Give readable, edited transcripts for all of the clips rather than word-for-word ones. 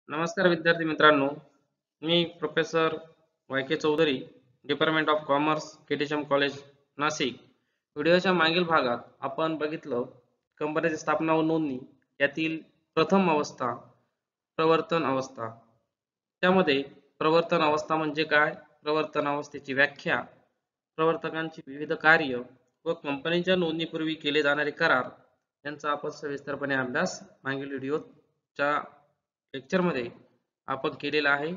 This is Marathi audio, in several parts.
नमस्कार विद्यार्थी मित्रांनो, मी professor Y K Chaudhari, department of commerce, KTM college, Nashik. व्हिडिओच्या मागील भागात आपण बघितलं कंपनीची स्थापना व नोंदणी यातील प्रथम अवस्था प्रवर्तन अवस्था. त्यामध्ये प्रवर्तन अवस्था म्हणजे काय, प्रवर्तन अवस्थेची व्याख्या, प्रवर्तकांची विविध कार्य व कंपनीच्या नोंदणीपूर्वी केले जाणारे करार यांचा आपण सविस्तरपणे अभ्यास मागील व्हिडिओच्या लेक्चरमध्ये आपण केलेला आहे.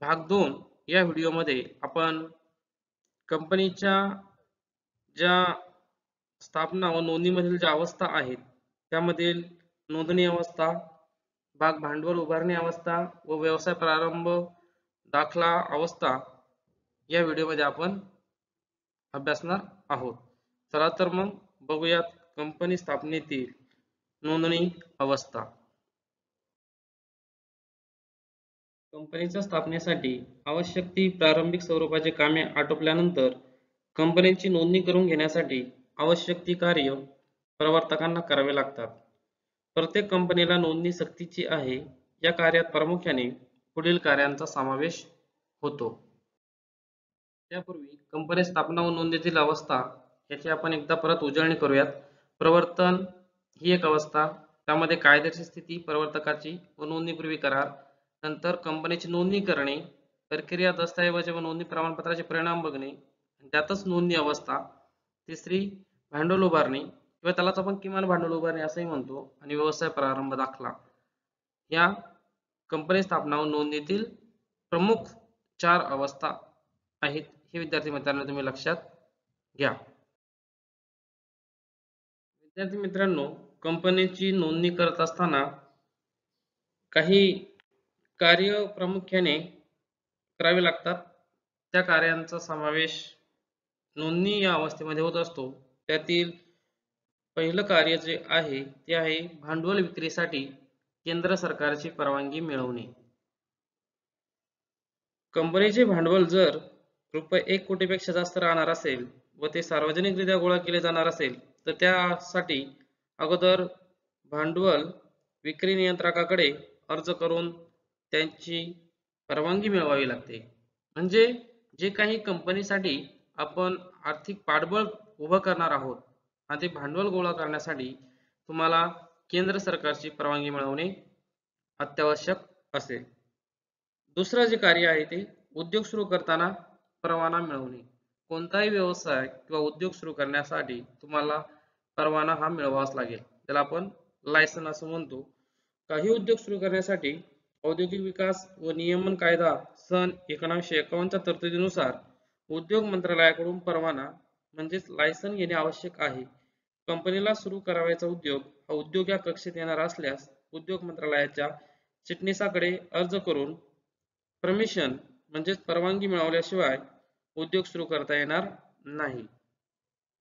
भाग 2 या व्हिडिओमध्ये आपण कंपनीच्या ज्या स्थापना व नोंदणीमधील ज्या अवस्था आहेत त्यामधील नोंदणी अवस्था, भाग भांडवल उभारणी अवस्था व व्यवसाय प्रारंभ दाखला अवस्था या व्हिडिओमध्ये आपण अभ्यासणार आहोत. चला तर मग बघूयात कंपनी स्थापनेतील नोंदणी अवस्था. कंपनीच्या स्थापनेसाठी आवश्यक ती प्रारंभिक स्वरूपाची कामे आटोपल्यानंतर कंपनीची नोंदणी करून घेण्यासाठी आवश्यक ती कार्य प्रवर्तकांना करावे लागतात. प्रत्येक कंपनीला नोंदणी सक्तीची आहे. या कार्यात प्रामुख्याने पुढील कार्यांचा समावेश होतो. त्यापूर्वी कंपनी स्थापना व नोंदणीतील अवस्था याची आपण एकदा परत उजळणी करूयात. प्रवर्तन ही एक अवस्था, त्यामध्ये कायदेशीर स्थिती प्रवर्तकाची व नोंदणीपूर्वी करार, नंतर कंपनीची नोंदणी करणे, प्रक्रिया दस्तऐवज व नोंदणी प्रमाणपत्राचे परिणाम बघणे, त्यातच नोंदणी अवस्था. तिसरी भांडवल उभारणी किंवा त्यालाच आपण किमान भांडवल उभारणी असंही म्हणतो, आणि व्यवसाय प्रारंभ दाखला. या कंपनी स्थापना व नोंदणीतील प्रमुख 4 अवस्था आहेत. हे विद्यार्थी मित्रांनो तुम्ही लक्षात घ्या. विद्यार्थी मित्रांनो, कंपनीची नोंदणी करत असताना काही कार्य प्रामुख्याने करावे लागतात. त्या कार्यांचा समावेश नोंदणी या अवस्थेमध्ये होत असतो. त्यातील पहिलं कार्य जे आहे ते आहे भांडवल विक्रीसाठी केंद्र सरकारची परवानगी मिळवणे. कंपनीचे भांडवल जर रुपये 1 कोटीपेक्षा जास्त राहणार असेल व ते सार्वजनिकरित्या गोळा केले जाणार असेल तर त्यासाठी अगोदर भांडवल विक्री नियंत्रकाकडे अर्ज करून त्यांची परवानगी मिळवावी लागते. म्हणजे जे काही कंपनीसाठी आपण आर्थिक पाठबळ उभं करणार आहोत आणि ते भांडवल गोळा करण्यासाठी तुम्हाला केंद्र सरकारची परवानगी मिळवणे अत्यावश्यक असेल. दुसरं जे कार्य आहे ते उद्योग सुरू करताना परवाना मिळवणे. कोणताही व्यवसाय किंवा उद्योग सुरू करण्यासाठी तुम्हाला परवाना हा मिळवावाच लागेल. त्याला आपण लायसन असं म्हणतो. काही उद्योग सुरू करण्यासाठी औद्योगिक विकास व नियमन कायदा सन 1951 च्या तरतुदीनुसार उद्योग मंत्रालयाकडून परवाना म्हणजेच लायसन घेणे आवश्यक आहे. कंपनीला सुरू करावयाचा उद्योग हा उद्योग या कक्षेत येणार असल्यास उद्योग मंत्रालयाच्या चिटणीसाकडे अर्ज करून परमिशन म्हणजेच परवानगी मिळवल्याशिवाय उद्योग सुरू करता येणार नाही.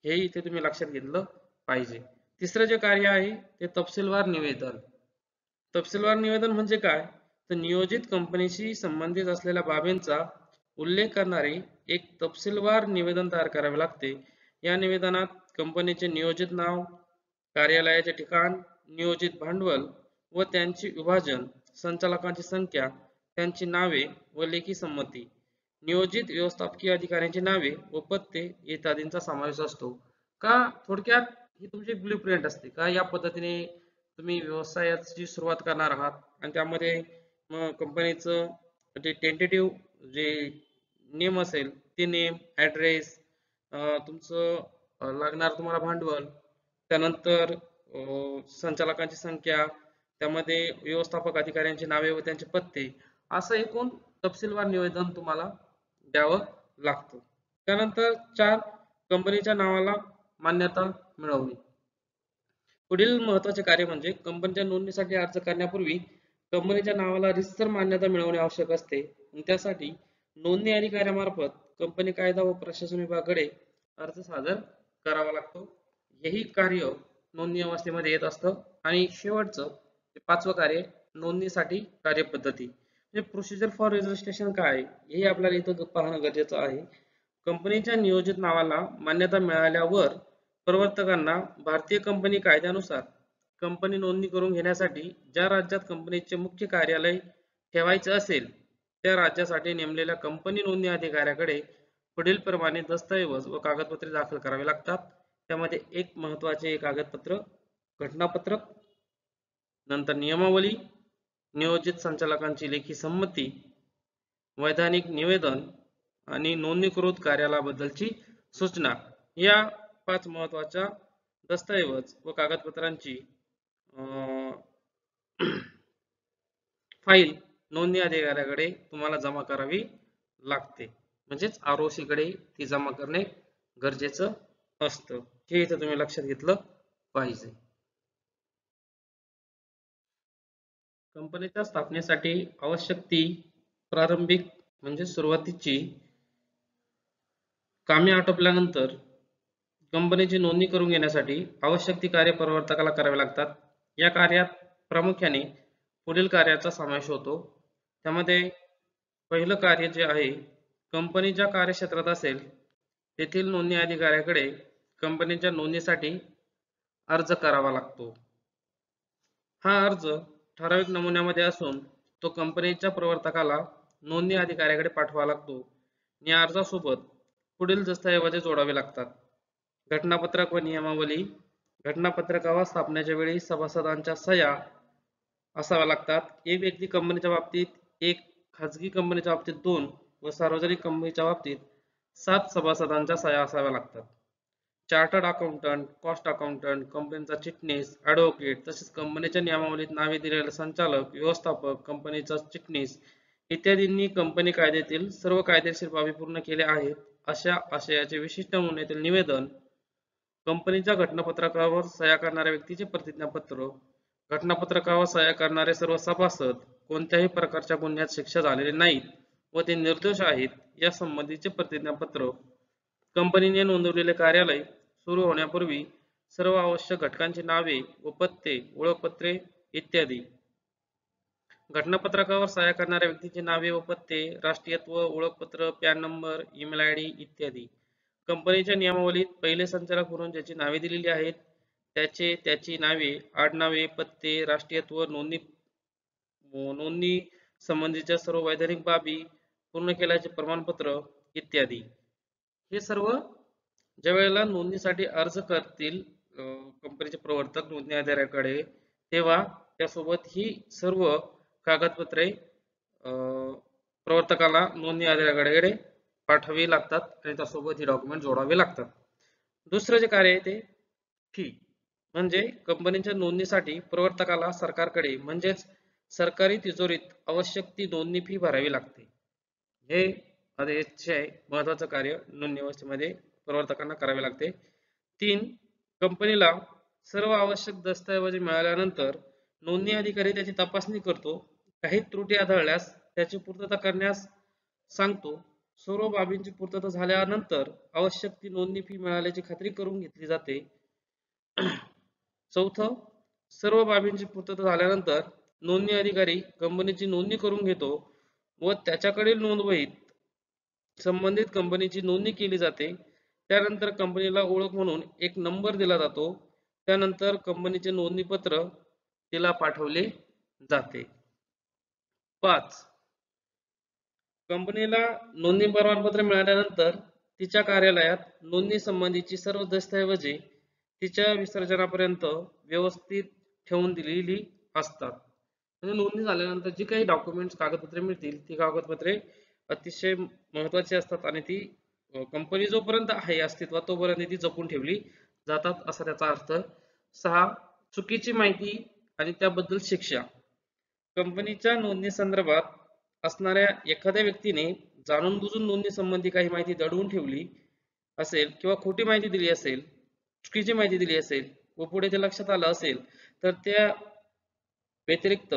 हे इथे तुम्ही लक्षात घेतलं पाहिजे. तिसरं जे कार्य आहे ते तपशीलवार निवेदन. तपशीलवार निवेदन म्हणजे काय, तर नियोजित कंपनीशी संबंधित असलेल्या बाबींचा उल्लेख करणारे एक तपशीलवार निवेदन तयार करावे लागते. या निवेदनात कंपनीचे नियोजित नाव, कार्यालयाचे ठिकाण, नियोजित भांडवल व त्यांचे विभाजन, संचालकांची संख्या, त्यांची नावे व लेखी संमती, नियोजित व्यवस्थापकीय अधिकाऱ्यांची नावे व पत्ते इत्यादींचा समावेश असतो. का थोडक्यात ही तुमची ब्लूप्रिंट असते का या पद्धतीने तुम्ही व्यवसायाची सुरुवात करणार आहात आणि त्यामध्ये कंपनीचं जे टेंटेटिव्ह जे नेम असेल ते नेम, ॲड्रेस, तुमचं लागणार तुम्हाला भांडवल, त्यानंतर संचालकांची संख्या, त्यामध्ये व्यवस्थापक अधिकाऱ्यांची नावे व त्यांचे पत्ते, असं एकूण तपशीलवार निवेदन तुम्हाला द्यावं लागतं. त्यानंतर 4 कंपनीच्या नावाला मान्यता मिळवणे. पुढील महत्त्वाचे कार्य म्हणजे कंपनीच्या नोंदणीसाठी अर्ज करण्यापूर्वी कंपनीच्या नावाला रीतसर मान्यता मिळवणे आवश्यक असते. त्यासाठी नोंदणी अधिकाऱ्यामार्फत कंपनी कायदा व प्रशासन विभागाकडे अर्ज सादर करावा लागतो. हेही कार्य नोंदणी अवस्थेमध्ये येत असतं. आणि शेवटचं 5वं कार्य नोंदणीसाठी कार्यपद्धती म्हणजे प्रोसिजर फॉर रजिस्ट्रेशन काय हे आपल्याला इथं पाहणं गरजेचं आहे. कंपनीच्या नियोजित नावाला मान्यता मिळाल्यावर प्रवर्तकांना भारतीय कंपनी कायद्यानुसार कंपनी नोंदणी करून घेण्यासाठी ज्या राज्यात कंपनीचे मुख्य कार्यालय ठेवायचे असेल त्या राज्यासाठी नेमलेल्या कंपनी नोंदणी अधिकाऱ्याकडे पुढील प्रमाणे दस्तऐवज व कागदपत्रे दाखल करावी लागतात. त्यामध्ये एक महत्त्वाचे कागदपत्र घटनापत्रक, नंतर नियमावली, नियोजित संचालकांची लेखी संमती, वैधानिक निवेदन आणि नोंदणीकृत कार्यालयाबद्दलची सूचना. या 5 महत्त्वाच्या दस्तऐवज व कागदपत्रांची फाईल नोंदणी अधिकाऱ्याकडे तुम्हाला जमा करावी लागते. म्हणजेच ROC कडे ती जमा करणे गरजेचं असतं. हे इथं तुम्ही लक्षात घेतलं पाहिजे. कंपनीच्या स्थापनेसाठी आवश्यक ती प्रारंभिक म्हणजे सुरुवातीची कामे आटोपल्यानंतर कंपनीची नोंदणी करून घेण्यासाठी आवश्यक ती कार्य प्रवर्तकाला करावी लागतात. या कार्यात प्रामुख्याने पुढील कार्याचा समावेश होतो. त्यामध्ये पहिलं कार्य जे आहे, कंपनी ज्या कार्यक्षेत्रात असेल तेथील नोंदणी अधिकाऱ्याकडे कंपनीच्या नोंदणीसाठी अर्ज करावा लागतो. हा अर्ज ठराविक नमुन्यामध्ये असून तो कंपनीच्या प्रवर्तकाला नोंदणी अधिकाऱ्याकडे पाठवावा लागतो. या अर्जासोबत पुढील दस्तऐवज जोडावे लागतात. घटनापत्रक व नियमावली. घटनापत्रकावर स्थापनेच्या वेळी सभासदांच्या सह्या असाव्या लागतात. एक व्यक्ती कंपनीच्या बाबतीत 1, खाजगी कंपनीच्या बाबतीत 2 व सार्वजनिक कंपनीच्या बाबतीत 7 सभासदांच्या सह्या असाव्या लागतात. चार्टर्ड अकाउंटंट, कॉस्ट अकाउंटंट, कंपनीचा चिटणीस, ॲडव्होकेट तसेच कंपनीच्या नियमावलीत नावे दिलेले संचालक, व्यवस्थापक, कंपनीचा चिटणीस इत्यादींनी कंपनी कायद्यातील सर्व कायदेशीर बाबी पूर्ण केल्या आहेत अशा आशयाचे विशिष्ट नमुन्यातील निवेदन, कंपनीच्या घटनापत्रकावर सह्या करणाऱ्या व्यक्तीचे प्रतिज्ञापत्र, घटनापत्रकावर सह्या करणारे सर्व सभासद कोणत्याही प्रकारच्या गुन्ह्यात शिक्षा झालेले नाहीत व ते निर्दोष आहेत या संबंधीचे प्रतिज्ञापत्र, कंपनीने नोंदवलेले कार्यालय सुरू होण्यापूर्वी सर्व आवश्यक घटकांची नावे व पत्ते, ओळखपत्रे इत्यादी, घटनापत्रकावर सह्या करणाऱ्या व्यक्तीची नावे व पत्ते, राष्ट्रीयत्व, ओळखपत्र, पॅन नंबर, ईमेल ID इत्यादी, कंपनीच्या नियमावलीत पहिले संचालक म्हणून ज्याची नावे दिलेली आहेत त्याची नावे, आडनावे, पत्ते, राष्ट्रीयत्व, नोंदणी संबंधीच्या सर्व वैधानिक बाबी पूर्ण केल्याचे प्रमाणपत्र इत्यादी. हे सर्व ज्या वेळेला नोंदणीसाठी अर्ज करतील कंपनीचे प्रवर्तक नोंदणी अधिकाऱ्याकडे तेव्हा त्यासोबत ही सर्व कागदपत्रे प्रवर्तकाला नोंदणी अधिकाऱ्याकडे पाठवावी लागतात आणि त्यासोबत ही डॉक्युमेंट जोडावे लागतात. दुसरं जे कार्य आहे ते फी, म्हणजे कंपनीच्या नोंदणीसाठी प्रवर्तकाला सरकारकडे म्हणजेच सरकारी तिजोरीत आवश्यक ती नोंदणी फी भरावी लागते. हे अतिशय महत्त्वाचं कार्य नोंदणी व्यवस्थेमध्ये प्रवर्तकांना करावे लागते. 3, कंपनीला सर्व आवश्यक दस्तऐवज मिळाल्यानंतर नोंदणी अधिकारी त्याची तपासणी करतो. काही त्रुटी आढळल्यास त्याची पूर्तता करण्यास सांगतो. सर्व बाबींची पूर्तता झाल्यानंतर आवश्यक ती नोंदणी फी मिळाल्याची खात्री करून घेतली जाते. 4, सर्व बाबींची पूर्तता झाल्यानंतर नोंदणी अधिकारी कंपनीची नोंदणी करून घेतो व त्याच्याकडील नोंदवहीत संबंधित कंपनीची नोंदणी केली जाते. त्यानंतर कंपनीला ओळख म्हणून एक नंबर दिला जातो. त्यानंतर कंपनीचे नोंदणीपत्र तिला पाठवले जाते. 5, कंपनीला नोंदणी प्रमाणपत्र मिळाल्यानंतर तिच्या कार्यालयात नोंदणी संबंधीची सर्व दस्तऐवजे तिच्या विसर्जनापर्यंत व्यवस्थित ठेवून दिलेली असतात. म्हणजे नोंदणी झाल्यानंतर जी काही डॉक्युमेंट्स कागदपत्रे मिळतील ती कागदपत्रे अतिशय महत्त्वाची असतात आणि ती कंपनी जोपर्यंत आहे अस्तित्वात तोपर्यंत ती जपून ठेवली जातात असा त्याचा अर्थ. 6, चुकीची माहिती आणि त्याबद्दल शिक्षा. कंपनीच्या नोंदणी संदर्भात असणाऱ्या एखाद्या व्यक्तीने जाणून बुजून नोंदणी संबंधी काही माहिती दडवून ठेवली असेल किंवा खोटी माहिती दिली असेल, चुकीची माहिती दिली असेल व पुढे ते लक्षात आलं असेल तर त्या व्यतिरिक्त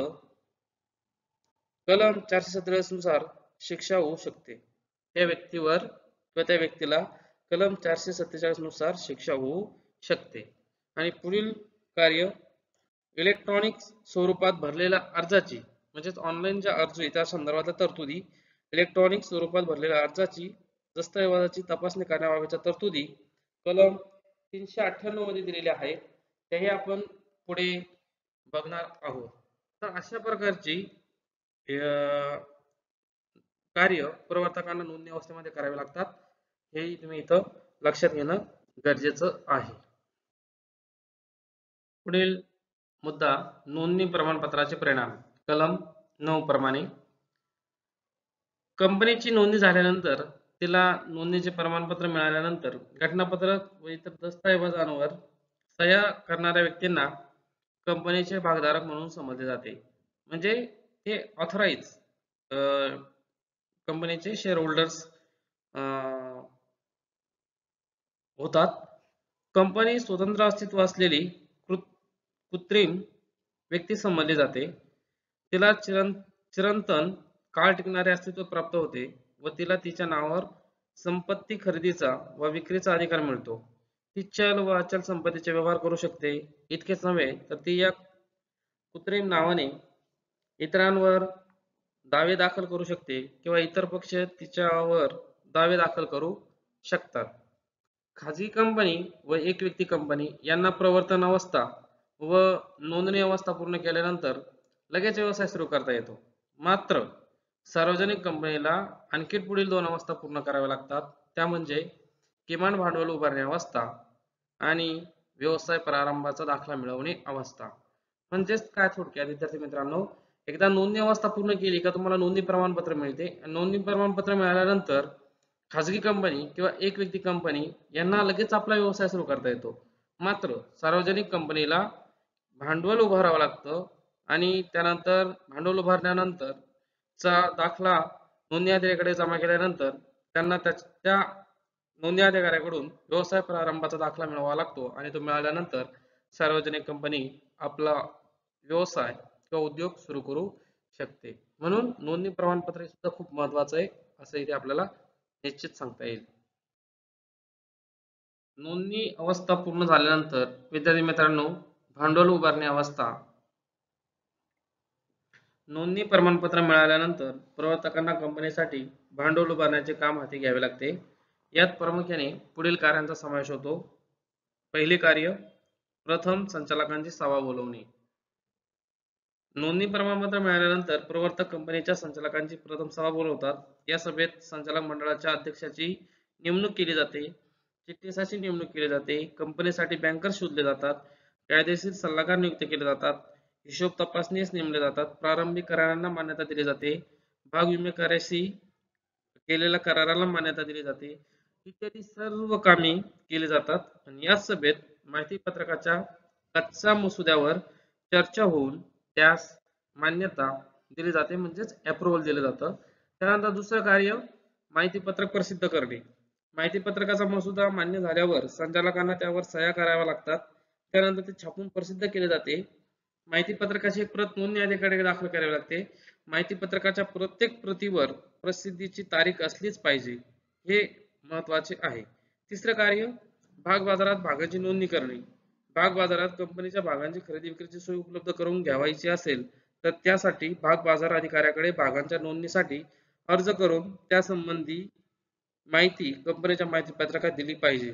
कलम 447 नुसार शिक्षा होऊ शकते. त्या व्यक्तीवर किंवा त्या व्यक्तीला कलम 447 नुसार शिक्षा होऊ शकते. आणि पुढील कार्य इलेक्ट्रॉनिक स्वरूपात भरलेल्या अर्जाची म्हणजेच ऑनलाईन ज्या अर्ज आहे त्या संदर्भातल्या तरतुदी, इलेक्ट्रॉनिक स्वरूपात भरलेल्या अर्जाची दस्तऐवजाची तपासणी करण्याबाबतच्या तरतुदी कलम 398 मध्ये दिलेल्या आहेत. त्याही आपण पुढे बघणार आहोत. तर अशा प्रकारची अ, कार्य प्रवर्तकांना नोंदणी अवस्थेमध्ये करावे लागतात. हेही तुम्ही इथं लक्षात घेणं गरजेचं आहे. पुढील मुद्दा नोंदणी प्रमाणपत्राचे परिणाम. कलम 9 प्रमाणे कंपनीची नोंदणी झाल्यानंतर तिला नोंदणीचे प्रमाणपत्र मिळाल्यानंतर घटनापत्र व इतर दस्तऐवजांवर सह्या करणाऱ्या व्यक्तींना कंपनीचे भागधारक म्हणून समजले जाते. म्हणजे हे ऑथराईज कंपनीचे शेअर होल्डर्स होतात. कंपनी स्वतंत्र अस्तित्व असलेली कृत्रिम व्यक्ती समजली जाते. तिला चिरंतन काळ टिकणारे अस्तित्व प्राप्त होते व तिला तिच्या नावावर संपत्ती खरेदीचा व विक्रीचा अधिकार मिळतो. ती चल व अचल संपत्तीचे व्यवहार करू शकते. इतकेच नव्हे तर ती या कृत्रिम नावाने इतरांवर दावे दाखल करू शकते किंवा इतर पक्ष तिच्यावर दावे दाखल करू शकतात. खाजगी कंपनी व एक व्यक्ती कंपनी यांना प्रवर्तन अवस्था व नोंदणी अवस्था पूर्ण केल्यानंतर लगेच व्यवसाय सुरू करता येतो. मात्र सार्वजनिक कंपनीला आणखी पुढील 2 अवस्था पूर्ण कराव्या लागतात. त्या म्हणजे किमान भांडवल उभारणी अवस्था आणि व्यवसाय प्रारंभाचा दाखला मिळवणे अवस्था. म्हणजेच काय थोडक्यात विद्यार्थी मित्रांनो, एकदा नोंदणी अवस्था पूर्ण केली का तुम्हाला नोंदणी प्रमाणपत्र मिळते. नोंदणी प्रमाणपत्र मिळाल्यानंतर खाजगी कंपनी किंवा एक व्यक्ती कंपनी यांना लगेच आपला व्यवसाय सुरू करता येतो. मात्र सार्वजनिक कंपनीला भांडवल उभारावं लागतं आणि त्यानंतर भांडवल उभारल्यानंतर चा दाखला नोंदणी अधिकाऱ्याकडे जमा केल्यानंतर त्यांना त्या नोंदणी अधिकाऱ्याकडून व्यवसाय प्रारंभाचा दाखला मिळवावा लागतो आणि तो मिळाल्यानंतर सार्वजनिक कंपनी आपला व्यवसाय किंवा उद्योग सुरू करू शकते. म्हणून नोंदणी प्रमाणपत्र हे सुद्धा खूप महत्वाचं आहे असं इथे आपल्याला निश्चित सांगता येईल. नोंदणी अवस्था पूर्ण झाल्यानंतर विद्यार्थी मित्रांनो भांडवल उभारणी अवस्था. नोंदणी प्रमाणपत्र मिळाल्यानंतर प्रवर्तकांना कंपनीसाठी भांडवल उभारण्याचे काम हाती घ्यावे लागते. यात प्रामुख्याने पुढील कार्यांचा समावेश होतो. पहिले कार्य प्रथम संचालकांची सभा बोलवणे. नोंदणी प्रमाणपत्र मिळाल्यानंतर प्रवर्तक कंपनीच्या संचालकांची प्रथम सभा बोलवतात. या सभेत संचालक मंडळाच्या अध्यक्षाची नेमणूक केली जाते. चिटणीसाची नेमणूक केली जाते. कंपनीसाठी बँकर शोधले जातात. कायदेशीर सल्लागार नियुक्त केले जातात. हिशोब तपासणीस नेमले जातात. प्रारंभिक करारांना मान्यता दिली जाते. भाग विमेकराशी केलेल्या कराराला मान्यता दिली जाते. इत्यादी सर्व कामे केली जातात आणि या सभेत माहिती पत्रकाच्या कच्च्या मसुद्यावर चर्चा होऊन त्यास मान्यता दिली जाते म्हणजेच अप्रुव्हल दिलं जातं. त्यानंतर दुसरं कार्य माहिती पत्रक प्रसिद्ध करणे. माहिती पत्रकाचा मसुदा मान्य झाल्यावर संचालकांना त्यावर सह्या कराव्या लागतात. त्यानंतर ते छापून प्रसिद्ध केले जाते. माहिती पत्रकाची एक प्रत नोंदणी अधिकाऱ्याकडे दाखल करावी लागते. माहिती पत्रकाच्या प्रत्येक प्रतीवर प्रसिद्धीची तारीख असलीच पाहिजे हे महत्वाचे आहे. तिसरं कार्य भाग बाजारात भागांची नोंदणी करणे. भाग बाजारात कंपनीच्या भागांची खरेदी विक्रीची सोय उपलब्ध करून घ्यावायची असेल तर त्यासाठी भाग बाजार अधिकाऱ्याकडे भागांच्या नोंदणीसाठी अर्ज करून त्यासंबंधी माहिती कंपनीच्या माहिती पत्रकात दिली पाहिजे.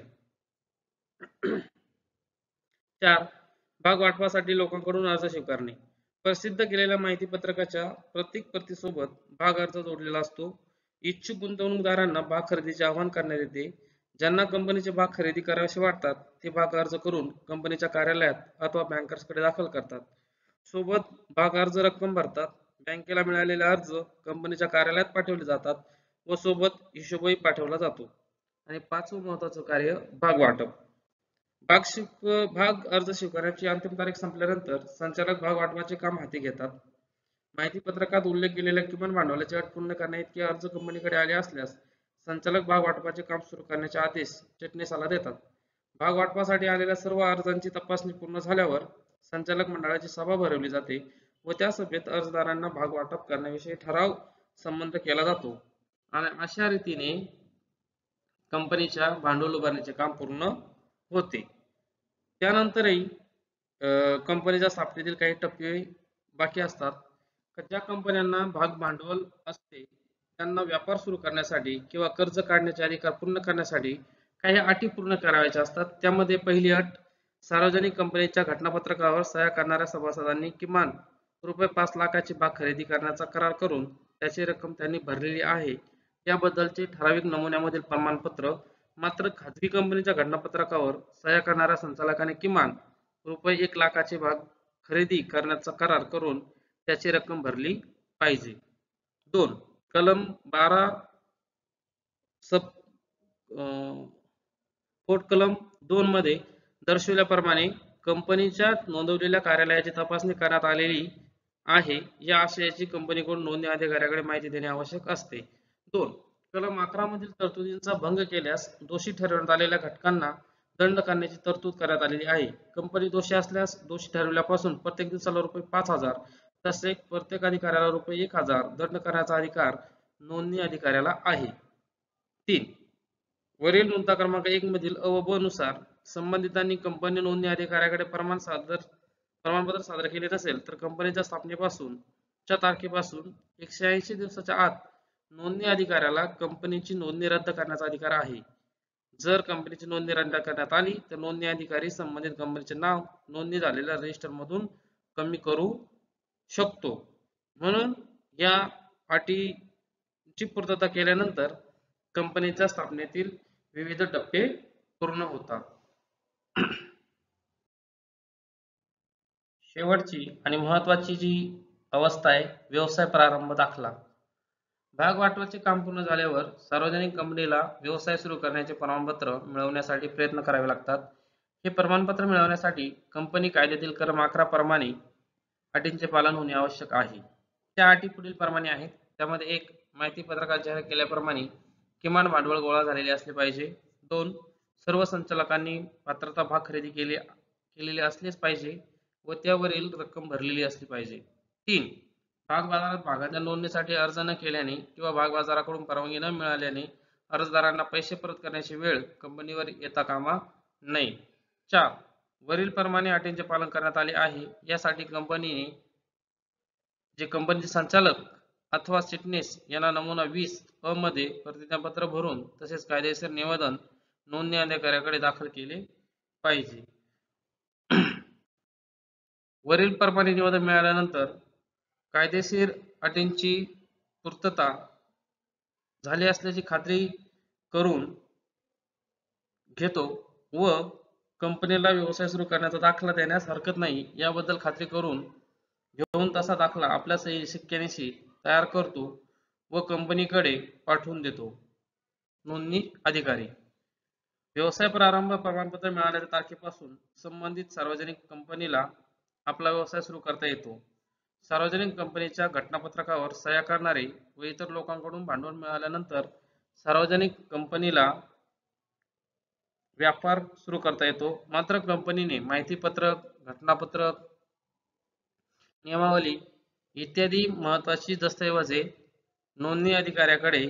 4. भाग वाटपासाठी लोकांकडून अर्ज स्वीकारणे. प्रसिद्ध केलेल्या माहिती पत्रकाच्या प्रत्येक प्रतीसोबत भाग अर्ज जोडलेला असतो. इच्छुक गुंतवणूकदारांना भाग खरेदीचे आवाहन करण्यात येते. ज्यांना कंपनीचे भाग खरेदी करावेसे वाटतात ते भाग अर्ज करून कंपनीच्या कार्यालयात अथवा बँकर्सकडे दाखल करतात. सोबत भाग अर्ज रक्कम भरतात. बँकेला मिळालेले अर्ज कंपनीच्या कार्यालयात पाठवले जातात व सोबत हिशोबही पाठवला जातो. आणि 5वं महत्वाचं कार्य भाग वाटप. भाग अर्ज स्वीकारण्याची अंतिम तारीख संपल्यानंतर संचालक भाग वाटपाचे काम हाती घेतात. माहिती पत्रकात उल्लेख केलेल्या किमान भांडवलाची अट पूर्ण करण्याइतके अर्ज कंपनीकडे आले असल्यास संचालक भाग वाटपाचे काम सुरू करण्याचे आदेश चिटणीसाला देतात. भाग वाटपासाठी आलेल्या सर्व अर्जांची तपासणी पूर्ण झाल्यावर संचालक मंडळाची सभा भरवली जाते व त्या सभेत अर्जदारांना भाग वाटप करण्याविषयी ठराव संमत केला जातो आणि अशा रीतीने कंपनीच्या भांडवल उभारणीचे काम पूर्ण होते. त्यानंतरही कंपनीच्या स्थापनेतील काही टप्पे बाकी असतात. ज्या कंपन्यांना भाग भांडवल असते त्यांना व्यापार सुरू करण्यासाठी किंवा कर्ज काढण्याचे अधिकार पूर्ण करण्यासाठी काही अटी पूर्ण करायच्या असतात. त्यामध्ये पहिली अट सार्वजनिक कंपनीच्या घटनापत्रकावर सह्या करणाऱ्या सभासदांनी किमान ₹5 लाखाची भाग खरेदी करण्याचा करार करून त्याची रक्कम त्यांनी भरलेली आहे याबद्दलचे ठराविक नमुन्यामधील प्रमाणपत्र. मात्र खाजगी कंपनीच्या घटनापत्रकावर सह्या करणाऱ्या संचालकाने किमान ₹1 लाखाची भाग खरेदी करण्याचा करार करून त्याची रक्कम भरली पाहिजे. 2. कलम 12 सब पोट कलम 2 मध्ये दर्शविल्याप्रमाणे कंपनीच्या नोंदवलेल्या कार्यालयाची तपासणी करण्यात आलेली आहे या आशयाची कंपनीकडून नोंदणी अधिकाऱ्याकडे माहिती देणे आवश्यक असते. 2. कलम 11 मधील तरतुदींचा भंग केल्यास दोषी ठरवण्यात आलेल्या घटकांना दंड करण्याची तरतूद करण्यात आलेली आहे. कंपनी दोषी असल्यास दोषी ठरवल्यापासून प्रत्येक दिवसाला ₹5,000 तसेच प्रत्येक अधिकाऱ्याला ₹1,000 दंड करण्याचा अधिकार नोंदणी अधिकाऱ्याला आहे. 3. वरील नोंद क्रमांक 1 मधील अ व ब नुसार संबंधितांनी कंपनी नोंदणी अधिकाऱ्याकडे प्रमाणपत्र सादर केले नसेल तर कंपनीच्या स्थापनेपासून च्या तारखेपासून 180 दिवसाच्या आत नोंदणी अधिकाऱ्याला कंपनीची नोंदणी रद्द करण्याचा अधिकार आहे. जर कंपनीची नोंदणी रद्द करण्यात आली तर नोंदणी अधिकारी संबंधित कंपनीचे नाव नोंदणी झालेल्या रजिस्टर मधून कमी करू शकतो. म्हणून या अटीची पूर्तता केल्यानंतर कंपनीच्या स्थापनेतील विविध टप्पे पूर्ण होतात. शेवटची आणि महत्त्वाची जी अवस्था आहे व्यवसाय प्रारंभ दाखला. भाग वाटपाचे काम पूर्ण झाल्यावर सार्वजनिक कंपनीला व्यवसाय सुरू करण्याचे प्रमाणपत्र मिळवण्यासाठी प्रयत्न करावे लागतात. हे प्रमाणपत्र मिळवण्यासाठी कंपनी कायद्यातील कलम 11 प्रमाणे अटींचे पालन होणे आवश्यक आहे. त्या अटी पुढील प्रमाणे आहेत. त्यामध्ये 1. माहिती पत्रकात जाहीर केल्याप्रमाणे किमान भांडवल गोळा झालेले असले पाहिजे. 2. सर्व संचालकांनी पात्रता भाग खरेदी केलेले असलेच पाहिजे व त्यावरील रक्कम भरलेली असली पाहिजे. 3. भाग बाजारात भागांच्या नोंदणीसाठी अर्ज न केल्याने किंवा भाग बाजाराकडून परवानगी न मिळाल्याने अर्जदारांना पैसे परत करण्याची वेळ कंपनीवर येता कामा नये. 4. वरील प्रमाणे अटींचे पालन करण्यात आले आहे यासाठी कंपनीने जे कंपनीचे संचालक अथवा चिटणीस यांना नमुना 20 अ मध्ये प्रतिज्ञापत्र भरून तसेच कायदेशीर निवेदन नोंदणी अधिकाऱ्याकडे दाखल केले पाहिजे. वरील प्रमाणे निवेदन मिळाल्यानंतर कायदेशीर अटींची पूर्तता झाली असल्याची खात्री करून घेतो व कंपनीला व्यवसाय सुरू करण्याचा दाखला देण्यास हरकत नाही याबद्दल खात्री करून घेऊन तसा दाखला आपल्या सही शिक्क्यानिशी तयार करतो व कंपनीकडे पाठवून देतो. नोंदणी अधिकारी व्यवसाय प्रारंभ प्रमाणपत्र मिळाल्याच्या तारखेपासून संबंधित सार्वजनिक कंपनीला आपला व्यवसाय सुरू करता येतो. सार्वजनिक कंपनीच्या घटनापत्रकावर सह्या करणारे व इतर लोकांकडून भांडवल मिळाल्यानंतर सार्वजनिक कंपनीला व्यापार सुरू करता येतो. मात्र कंपनीने माहितीपत्रक, घटनापत्रक, नियमावली इत्यादी महत्त्वाची दस्तऐवजे नोंदणी अधिकाऱ्याकडे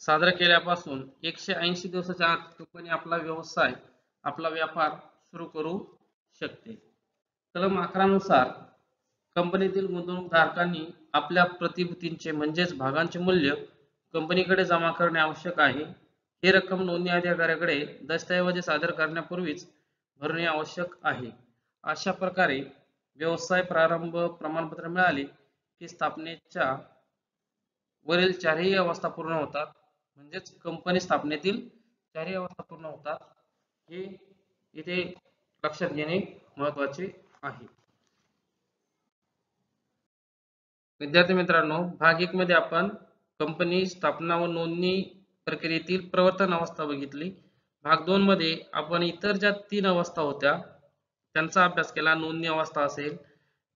सादर केल्यापासून 180 दिवसाच्या आत कंपनी आपला व्यापार सुरू करू शकते. कलम 11 नुसार कंपनीतील गुंतवणूकदारांनी आपल्या प्रतिभूतींचे म्हणजेच भागांचे मूल्य कंपनीकडे जमा करणे आवश्यक आहे. ही रक्कम नोंदणी अधिकाऱ्याकडे दस्तऐवज सादर करण्यापूर्वीच भरणे आवश्यक आहे. अशा प्रकारे व्यवसाय प्रारंभ प्रमाणपत्र मिळाले की स्थापनेच्या वरील चारही अवस्था पूर्ण होतात. म्हणजेच कंपनी स्थापनेतील चारही अवस्था पूर्ण होतात. हे इथे लक्षात घेणे महत्त्वाचे आहे. विद्यार्थी मित्रांनो, भाग 1 मध्ये आपण कंपनी स्थापना व नोंदणी प्रक्रियेतील प्रवर्तन अवस्था बघितली. भाग 2 मध्ये आपण इतर ज्या 3 अवस्था होत्या त्यांचा अभ्यास केला. नोंदणी अवस्था असेल,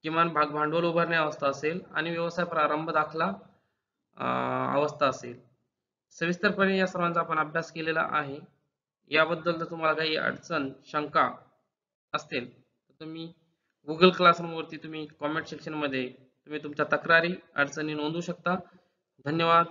किमान भाग भांडवल उभारणे अवस्था असेल आणि व्यवसाय प्रारंभ दाखला अवस्था असेल. सविस्तरपणे या सर्वांचा आपण अभ्यास केलेला आहे. याबद्दल जर तुम्हाला काही अडचण, शंका असतील तर तुम्ही Google क्लासरूम वरती तुम्ही कमेंट सेक्शन मध्ये तुम्ही तुमच्या तक्रारी, अडचणी नोंदवू शकता. धन्यवाद.